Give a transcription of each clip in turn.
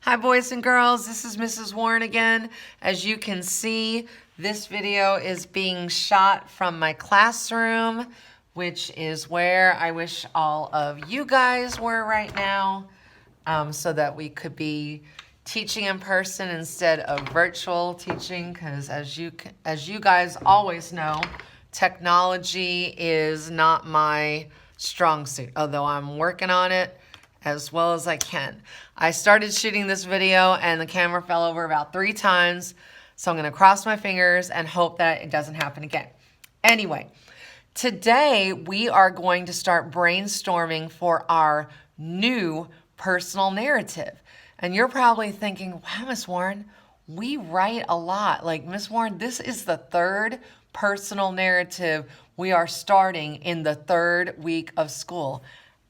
Hi boys and girls, this is Mrs. Warren again. As you can see, this video is being shot from my classroom, which is where I wish all of you guys were right now, so that we could be teaching in person instead of virtual teaching, because as you guys always know, technology is not my strong suit, although I'm working on it as well as I can. I started shooting this video and the camera fell over about 3 times, so I'm gonna cross my fingers and hope that it doesn't happen again. Anyway, today we are going to start brainstorming for our new personal narrative. And you're probably thinking, wow, Miss Warren, we write a lot. Like, Miss Warren, this is the 3rd personal narrative we are starting in the 3rd week of school.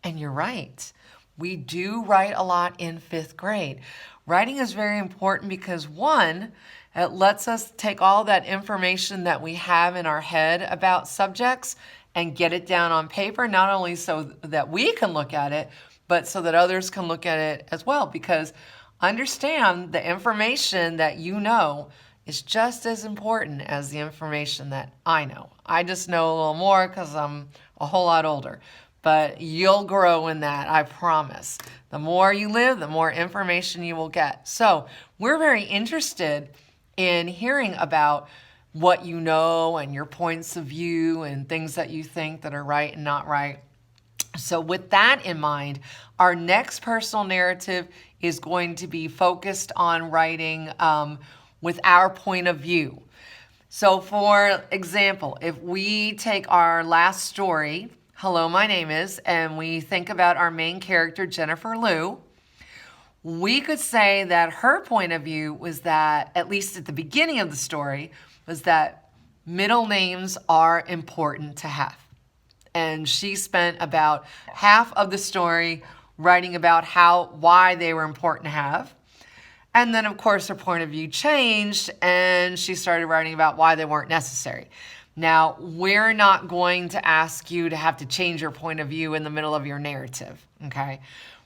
And you're right. We do write a lot in 5th grade. Writing is very important because, one, it lets us take all that information that we have in our head about subjects and get it down on paper, not only so that we can look at it, but so that others can look at it as well. Because understand, the information that you know is just as important as the information that I know. I just know a little more because I'm a whole lot older. But you'll grow in that, I promise. The more you live, the more information you will get. So we're very interested in hearing about what you know and your points of view and things that you think that are right and not right. So with that in mind, our next personal narrative is going to be focused on writing with our point of view. So for example, if we take our last story, Hello, My Name Is, and we think about our main character, Jennifer Lou, we could say that her point of view was that, at least at the beginning of the story, was that middle names are important to have. And she spent about half of the story writing about why they were important to have. And then, of course, her point of view changed, and she started writing about why they weren't necessary. Now, we're not going to ask you to have to change your point of view in the middle of your narrative, okay?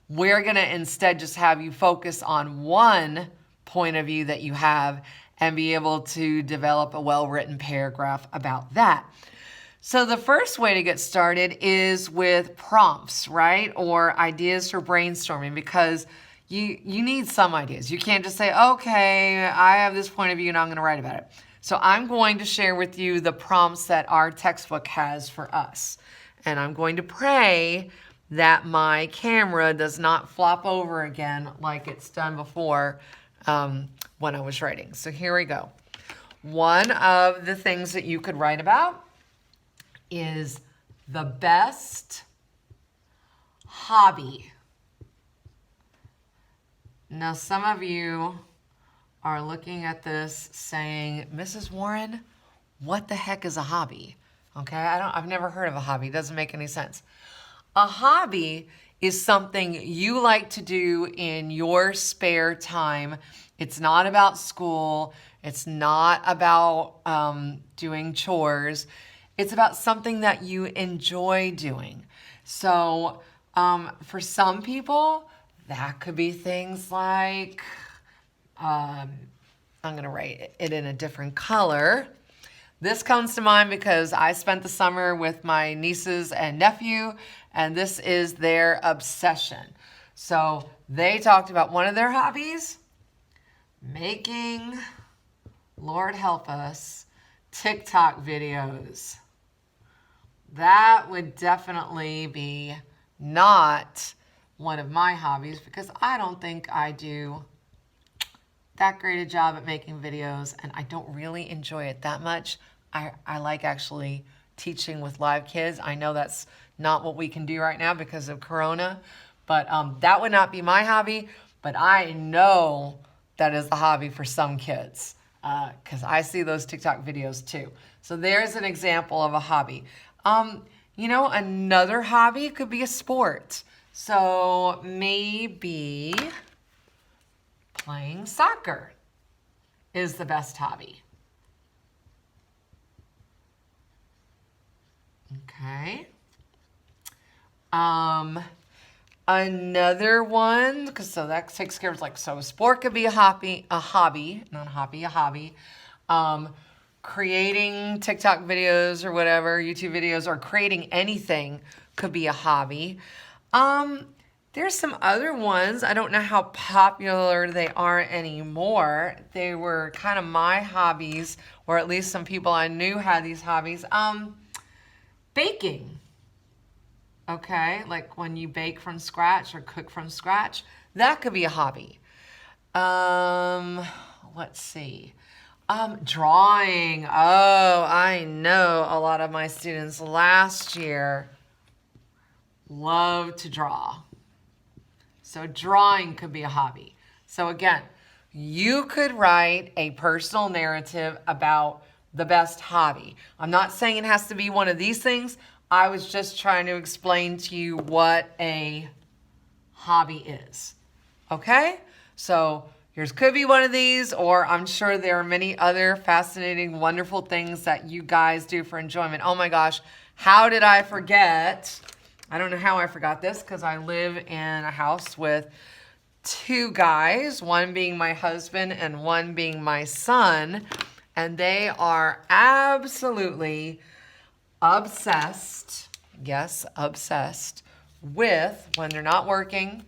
We're going to instead just have you focus on one point of view that you have and be able to develop a well-written paragraph about that. So the first way to get started is with prompts, right? Or ideas for brainstorming, because you need some ideas. You can't just say, okay, I have this point of view and I'm going to write about it. So I'm going to share with you the prompts that our textbook has for us. And I'm going to pray that my camera does not flop over again like it's done before when I was writing. So here we go. One of the things that you could write about is the best hobby. Now, some of you are looking at this saying, Mrs. Warren, what the heck is a hobby? Okay, I've never heard of a hobby. It doesn't make any sense. A hobby is something you like to do in your spare time. It's not about school. It's not about doing chores. It's about something that you enjoy doing. So for some people, that could be things like, I'm going to write it in a different color. This comes to mind because I spent the summer with my nieces and nephew, and this is their obsession. So they talked about one of their hobbies, making, Lord help us, TikTok videos. That would definitely be not one of my hobbies because I don't think I do that great a job at making videos, and I don't really enjoy it that much. I like actually teaching with live kids. I know that's not what we can do right now because of Corona, but that would not be my hobby, but I know that is the hobby for some kids because I see those TikTok videos too. So there's an example of a hobby. You know, another hobby could be a sport. So maybe playing soccer is the best hobby. Okay. Another one, because so that takes care of like, so sport could be a hobby, not a hobby, a hobby. Creating TikTok videos or whatever, YouTube videos, or creating anything could be a hobby. There's some other ones. I don't know how popular they are anymore. They were kind of my hobbies, or at least some people I knew had these hobbies. Baking. Okay, like when you bake from scratch or cook from scratch, that could be a hobby. Let's see. Drawing. Oh, I know a lot of my students last year loved to draw. So drawing could be a hobby. So again, you could write a personal narrative about the best hobby. I'm not saying it has to be one of these things. I was just trying to explain to you what a hobby is. Okay? So yours could be one of these, or I'm sure there are many other fascinating, wonderful things that you guys do for enjoyment. Oh my gosh, how did I forget? I don't know how I forgot this, because I live in a house with two guys, one being my husband and one being my son, and they are absolutely obsessed, yes, obsessed with, when they're not working,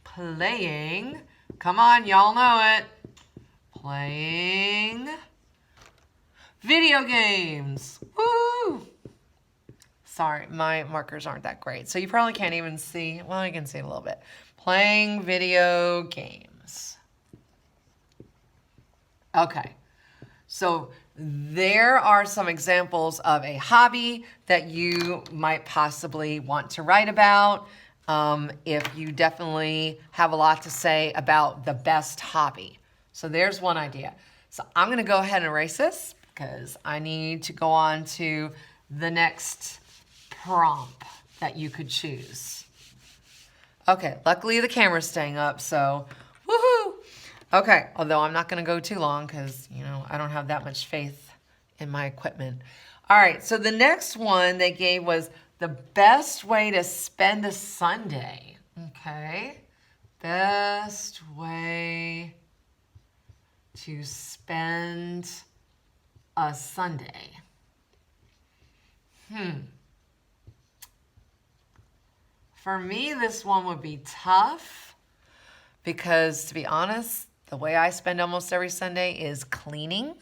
playing, come on, y'all know it, playing video games. Woo! Sorry, my markers aren't that great, so you probably can't even see, well, you can see it a little bit. Playing video games. Okay, so there are some examples of a hobby that you might possibly want to write about. If you definitely have a lot to say about the best hobby. So there's one idea. So I'm going to go ahead and erase this because I need to go on to the next prompt that you could choose. Okay, luckily the camera's staying up, so woohoo! Okay, although I'm not going to go too long because, you know, I don't have that much faith in my equipment. All right, so the next one they gave was the best way to spend a Sunday. Okay, best way to spend a Sunday. For me, this one would be tough because, to be honest, the way I spend almost every Sunday is cleaning.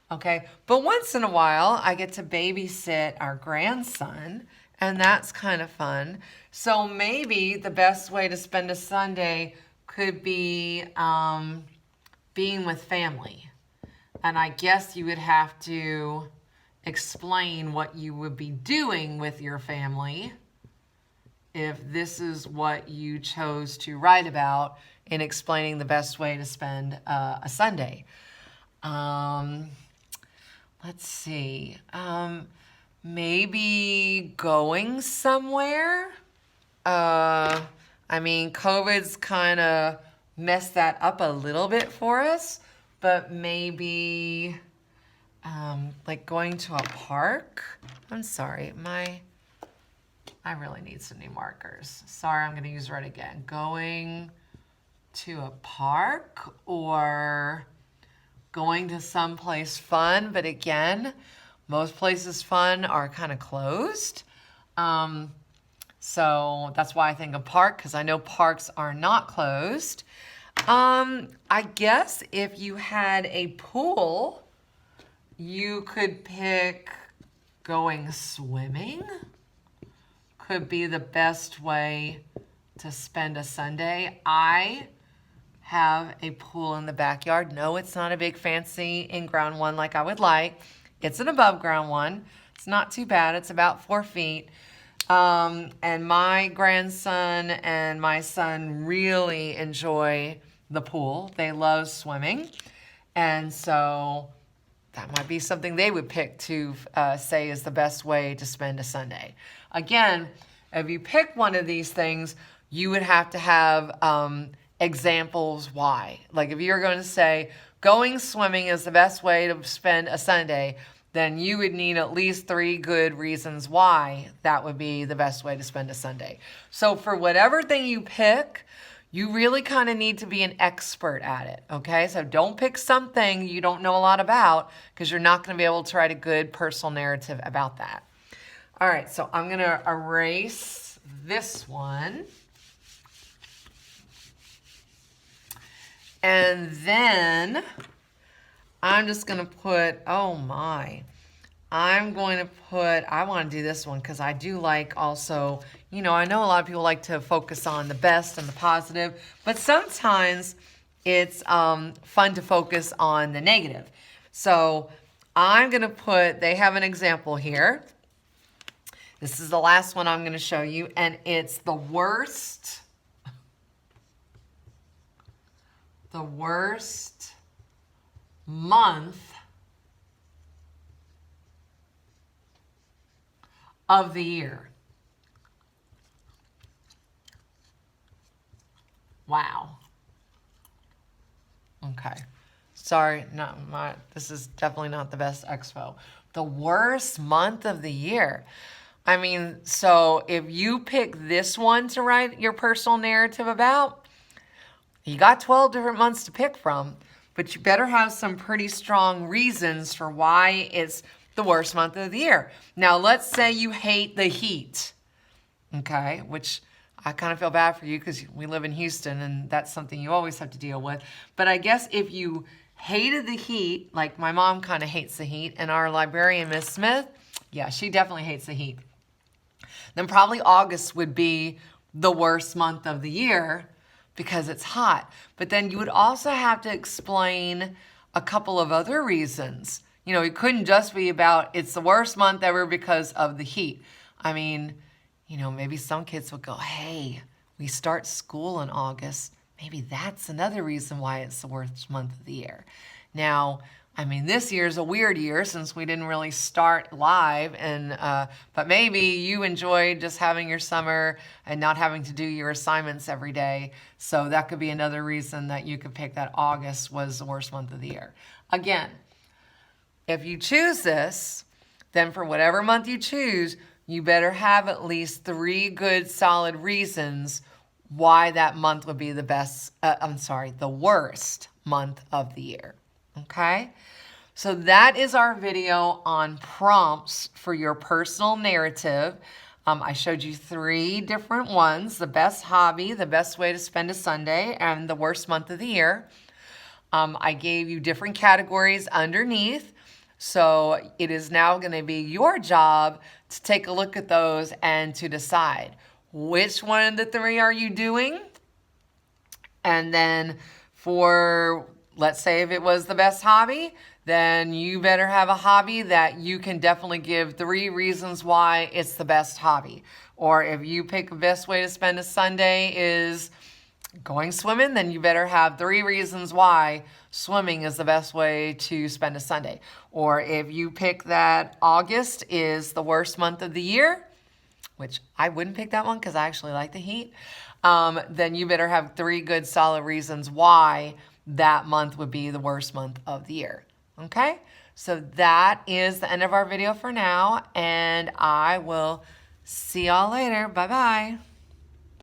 Okay, but once in a while, I get to babysit our grandson, and that's kind of fun. So maybe the best way to spend a Sunday could be being with family. And I guess you would have to explain what you would be doing with your family if this is what you chose to write about in explaining the best way to spend a Sunday. Let's see. Maybe going somewhere. I mean, COVID's kind of messed that up a little bit for us, but maybe like going to a park. I'm sorry, I really need some new markers. Sorry, I'm going to use red again. Going to a park or going to someplace fun, but again, most places fun are kind of closed. So that's why I think a park, because I know parks are not closed. I guess if you had a pool, you could pick going swimming. Could be the best way to spend a Sunday. I have a pool in the backyard. No, it's not a big fancy in-ground one like I would like. It's an above ground one. It's not too bad. It's about 4 feet. And my grandson and my son really enjoy the pool. They love swimming. And so that might be something they would pick to say is the best way to spend a Sunday. Again, if you pick one of these things, you would have to have examples why. Like if you're going to say going swimming is the best way to spend a Sunday, then you would need at least 3 good reasons why that would be the best way to spend a Sunday. So for whatever thing you pick, you really kind of need to be an expert at it, okay? So don't pick something you don't know a lot about, because you're not going to be able to write a good personal narrative about that. All right, so I'm going to erase this one. And then I'm just going to put, oh my, I'm going to put, I want to do this one because I do like also, you know, I know a lot of people like to focus on the best and the positive, but sometimes it's fun to focus on the negative. So I'm going to put, they have an example here. This is the last one I'm going to show you, and it's the worst month of the year. Wow. Okay. Sorry, this is definitely not the best expo. The worst month of the year. I mean, so if you pick this one to write your personal narrative about, you got 12 different months to pick from, but you better have some pretty strong reasons for why it's the worst month of the year. Now, let's say you hate the heat, okay, which I kind of feel bad for you because we live in Houston and that's something you always have to deal with. But I guess if you hated the heat, like my mom kind of hates the heat, and our librarian, Miss Smith, yeah, she definitely hates the heat, then probably August would be the worst month of the year because it's hot. But then you would also have to explain a couple of other reasons. You know, it couldn't just be about it's the worst month ever because of the heat. I mean, you know, maybe some kids would go, hey, we start school in August. Maybe that's another reason why it's the worst month of the year. Now, I mean, this year's a weird year since we didn't really start live, and but maybe you enjoyed just having your summer and not having to do your assignments every day. So that could be another reason that you could pick that August was the worst month of the year. Again, if you choose this, then for whatever month you choose, you better have at least 3 good solid reasons why that month would be the the worst month of the year. Okay? So that is our video on prompts for your personal narrative. I showed you 3 different ones: the best hobby, the best way to spend a Sunday, and the worst month of the year. I gave you different categories underneath. So it is now going to be your job to take a look at those and to decide which one of the 3 are you doing. And then for, let's say if it was the best hobby, then you better have a hobby that you can definitely give 3 reasons why it's the best hobby. Or if you pick the best way to spend a Sunday is going swimming, then you better have 3 reasons why swimming is the best way to spend a Sunday. Or if you pick that August is the worst month of the year, which I wouldn't pick that one because I actually like the heat, then you better have 3 good solid reasons why that month would be the worst month of the year. Okay? So that is the end of our video for now, and I will see y'all later. Bye-bye.